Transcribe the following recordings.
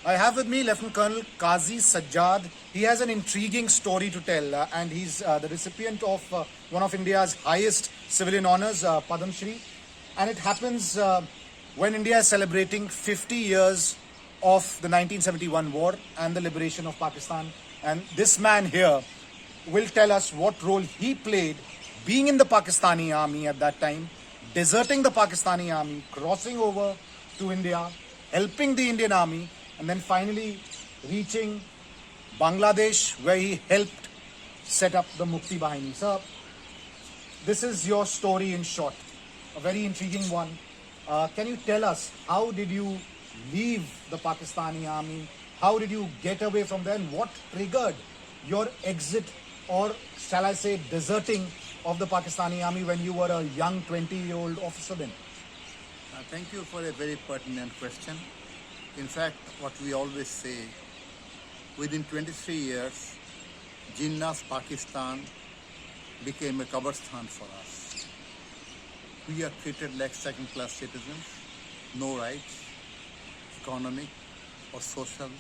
I have with me Lieutenant Colonel Qazi Sajjad. He has an intriguing story to tell, and he's the recipient of one of India's highest civilian honors, Padam Shri. And it happens when India is celebrating 50 years of the 1971 war and the liberation of Pakistan. And this man here will tell us what role he played being in the Pakistani army at that time, deserting the Pakistani army, crossing over to India, helping the Indian army, and then finally reaching Bangladesh, where he helped set up the Mukti Bahini. Sir, this is your story in short, a very intriguing one. Can you tell us, how did you leave the Pakistani army? How did you get away from there, and what triggered your exit, or shall I say deserting of the Pakistani army when you were a young 20-year-old officer then? Thank you for a very pertinent question. In fact, what we always say, within 23 years, Jinnah's Pakistan became a Kabristan for us. We are treated like second-class citizens, no rights, economic or social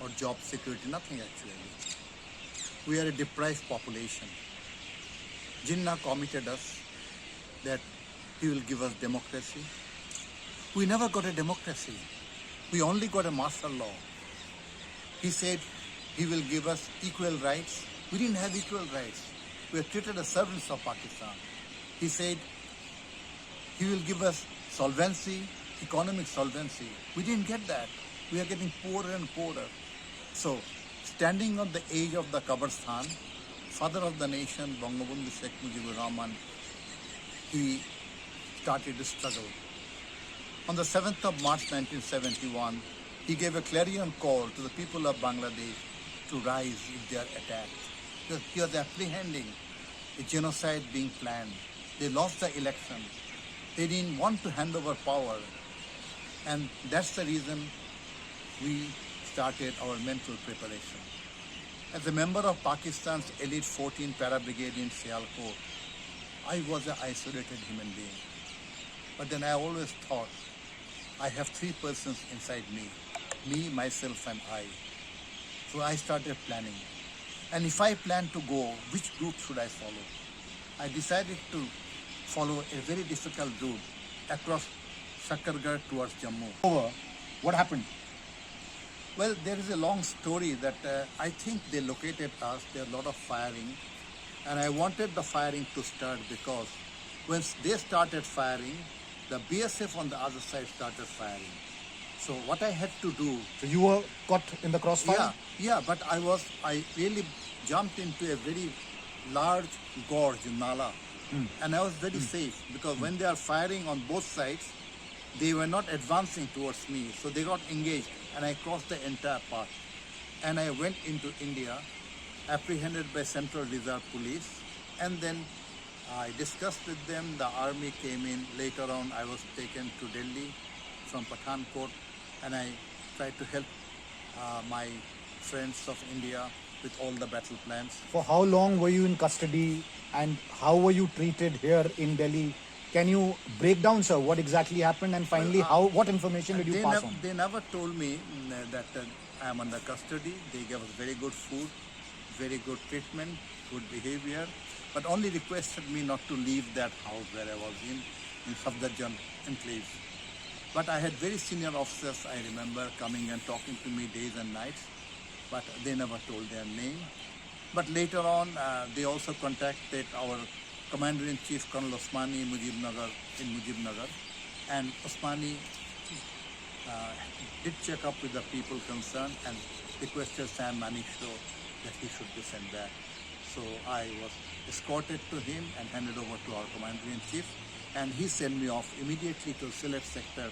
or job security, nothing actually. We are a deprived population. Jinnah committed us that he will give us democracy. We never got a democracy. We only got a martial law. He said he will give us equal rights. We didn't have equal rights. We were treated as servants of Pakistan. He said he will give us solvency, economic solvency. We didn't get that. We are getting poorer and poorer. So, standing on the edge of the Kabristan, father of the nation, Bangabandhu Sheikh Mujibur Rahman, he started the struggle. On the 7th of March 1971, he gave a clarion call to the people of Bangladesh to rise if they are attacked. Because he was apprehending a genocide being planned. They lost the election. They didn't want to hand over power. And that's the reason we started our mental preparation. As a member of Pakistan's elite 14 para brigade in Sialkot, I was an isolated human being. But then I always thought, I have three persons inside me, myself, and I. So I started planning. And if I plan to go, which route should I follow? I decided to follow a very difficult route across Shakkargarh towards Jammu. What happened? Well, there is a long story that I think they located us. There are a lot of firing. And I wanted the firing to start because when they started firing, the BSF on the other side started firing. So what I had to do... So you were caught in the crossfire? Yeah, but I really jumped into a very large gorge, Nala. And I was very safe because when they are firing on both sides, they were not advancing towards me. So they got engaged and I crossed the entire path. And I went into India, apprehended by Central Reserve Police, and then I discussed with them. The army came in. Later on, I was taken to Delhi from Pathankot, and I tried to help my friends of India with all the battle plans. For how long were you in custody, and how were you treated here in Delhi? Can you break down, sir, what exactly happened, and finally, what information did you pass on? They never told me that I am under custody. They gave us very good food, very good treatment, good behavior, but only requested me not to leave that house where I was in Safdarjung enclave. But I had very senior officers, I remember, coming and talking to me days and nights, but they never told their name. But later on, they also contacted our Commander-in-Chief, Colonel Osmani in Mujibnagar, and Osmani did check up with the people concerned and requested Sam Manekshaw that he should be sent back. So I was escorted to him and handed over to our Commander-in-Chief, and he sent me off immediately to Sylhet sector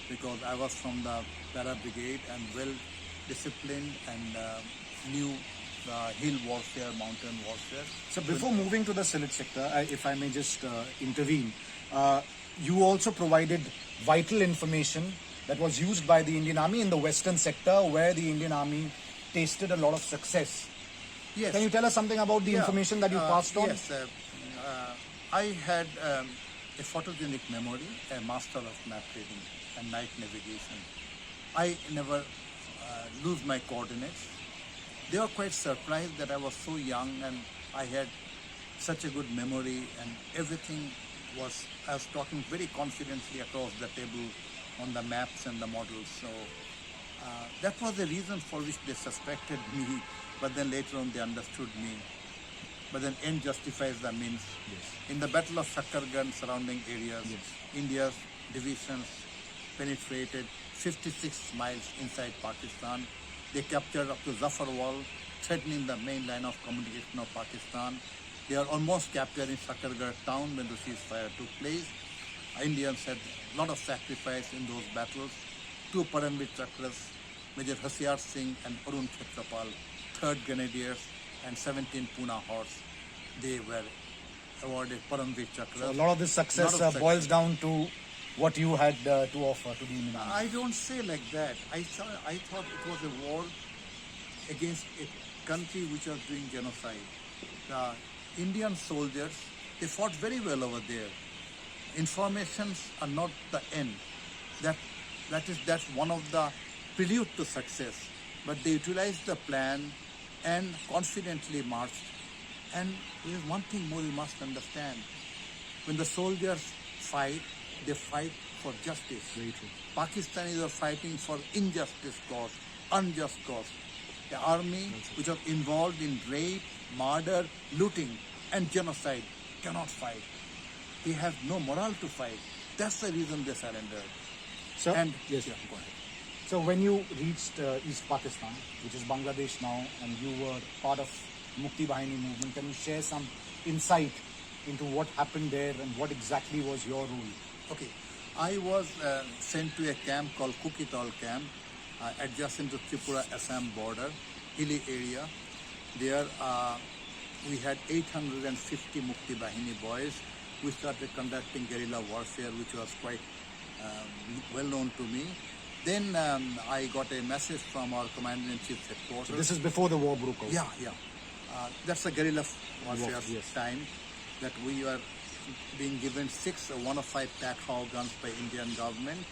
because I was from the Para Brigade and well disciplined and knew hill warfare, mountain warfare. So before moving to the Sylhet sector, if I may just intervene, you also provided vital information that was used by the Indian Army in the western sector, where the Indian Army tasted a lot of success. Yes. Can you tell us something about the information that you passed on? Yes. I had a photogenic memory, a master of map reading and night navigation. I never lose my coordinates. They were quite surprised that I was so young and I had such a good memory and everything I was talking very confidently across the table on the maps and the models. So that was the reason for which they suspected me, but then later on they understood me. But then end justifies the means. Yes. In the Battle of Shakkargarh and surrounding areas, Yes. India's divisions penetrated 56 miles inside Pakistan. They captured up to Zafarwal, threatening the main line of communication of Pakistan. They are almost captured in Shakkargarh town when the ceasefire took place. Indians had a lot of sacrifice in those battles. 2 Paramveer Chakras, Major Hasiar Singh and Arun Khetrapal, 3rd Grenadiers and 17 Pune Horse. They were awarded Paramveer Chakras. So a lot of this success boils down to what you had to offer to the Indian Army. I don't say like that. I thought it was a war against a country which was doing genocide. The Indian soldiers, they fought very well over there. Informations are not the end. That's one of the prelude to success. But they utilized the plan and confidently marched. And there is one thing more you must understand. When the soldiers fight, they fight for justice. Very true. Pakistanis are fighting for injustice cause, unjust cause. The army which was involved in rape, murder, looting and genocide cannot fight. They have no morale to fight. That's the reason they surrendered. So, And yes. yeah, go ahead. So when you reached East Pakistan, which is Bangladesh now, and you were part of Mukti Bahini movement, can you share some insight into what happened there and what exactly was your role? Okay, I was sent to a camp called Kukital camp, adjacent to Tripura Assam border, hilly area. There we had 850 Mukti Bahini boys. We started conducting guerrilla warfare, which was quite well known to me. Then I got a message from our Commander-in-Chief's headquarters. So this is before the war broke out. Yeah. That's a guerrilla warfare Yes. time that we were being given 6 105 Pakhao guns by Indian government,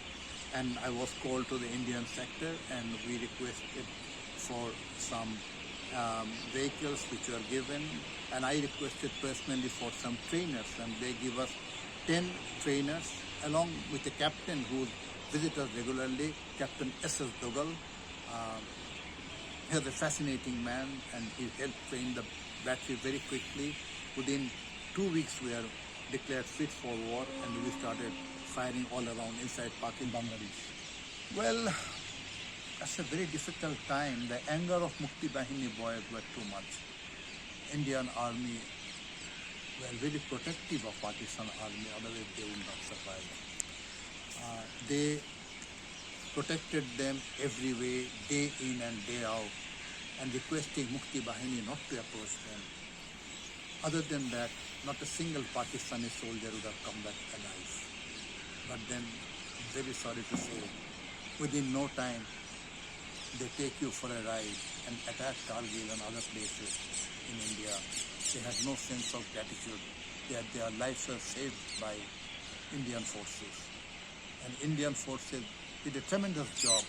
and I was called to the Indian sector and we requested for some vehicles which were given, and I requested personally for some trainers, and they give us 10 trainers along with the captain who visits us regularly, Captain S.S. Dogal. He was a fascinating man and he helped train the battery very quickly. Within 2 weeks we are declared fit for war and we started firing all around inside Pakistan, Bangladesh. Well, that's a very difficult time. The anger of Mukti Bahini boys were too much. Indian army were very protective of Pakistan army, otherwise they would not survive. They protected them every way, day in and day out, and requesting Mukti Bahini not to approach them. Other than that, not a single Pakistani soldier would have come back alive. But then, very sorry to say, within no time, they take you for a ride and attack Kargil and other places in India. They had no sense of gratitude. Their lives were saved by Indian forces. And Indian forces did a tremendous job.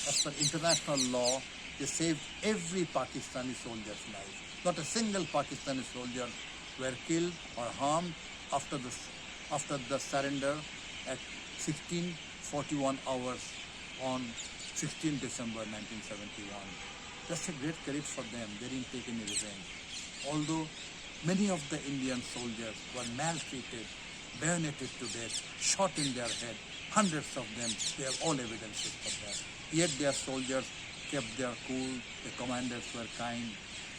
As per international law, they saved every Pakistani soldier's life. Not a single Pakistani soldier were killed or harmed after the surrender at 16:41 hours on 16 December 1971. That's a great credit for them. They didn't take any revenge. Although many of the Indian soldiers were maltreated, bayoneted to death, shot in their head, hundreds of them, they have all evidences for that. Yet their soldiers kept their cool, the commanders were kind,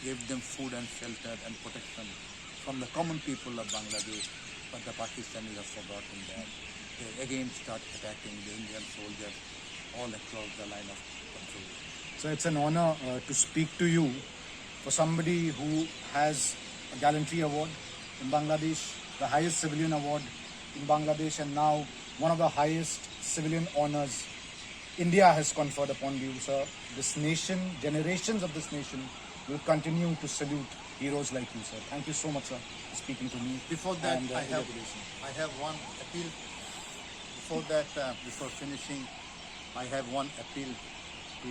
gave them food and shelter and protection from the common people of Bangladesh, but the Pakistanis have forgotten that. They again start attacking the Indian soldiers all across the line of control. So it's an honor to speak to you, for somebody who has a gallantry award in Bangladesh, the highest civilian award in Bangladesh, and now one of the highest civilian honors India has conferred upon you, sir. This nation, generations of this nation will continue to salute heroes like you, sir. Thank you so much, sir, for speaking to me. Before that, and, I have one appeal. Before finishing, I have one appeal to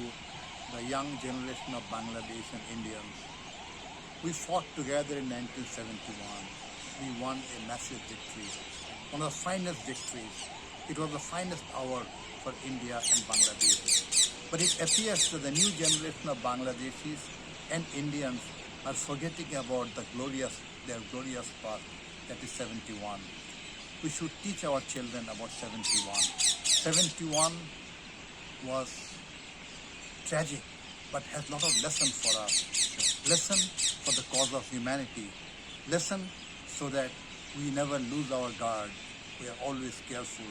the young generation of Bangladesh and Indians. We fought together in 1971. We won a massive victory, one of the finest victories. It was the finest hour for India and Bangladesh. But it appears that the new generation of Bangladeshis and Indians are forgetting about their glorious past, that is 71. We should teach our children about 71. 71 was tragic, but has a lot of lessons for us. Lesson for the cause of humanity. Lesson so that we never lose our guard. We are always careful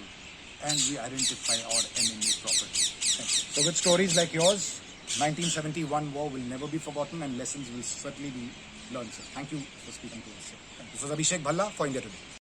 and we identify our enemy properly. Thank you. So with stories like yours, 1971 war will never be forgotten and lessons will certainly be learned, sir. Thank you for speaking to us, sir. This was Abhishek Bhalla for India Today.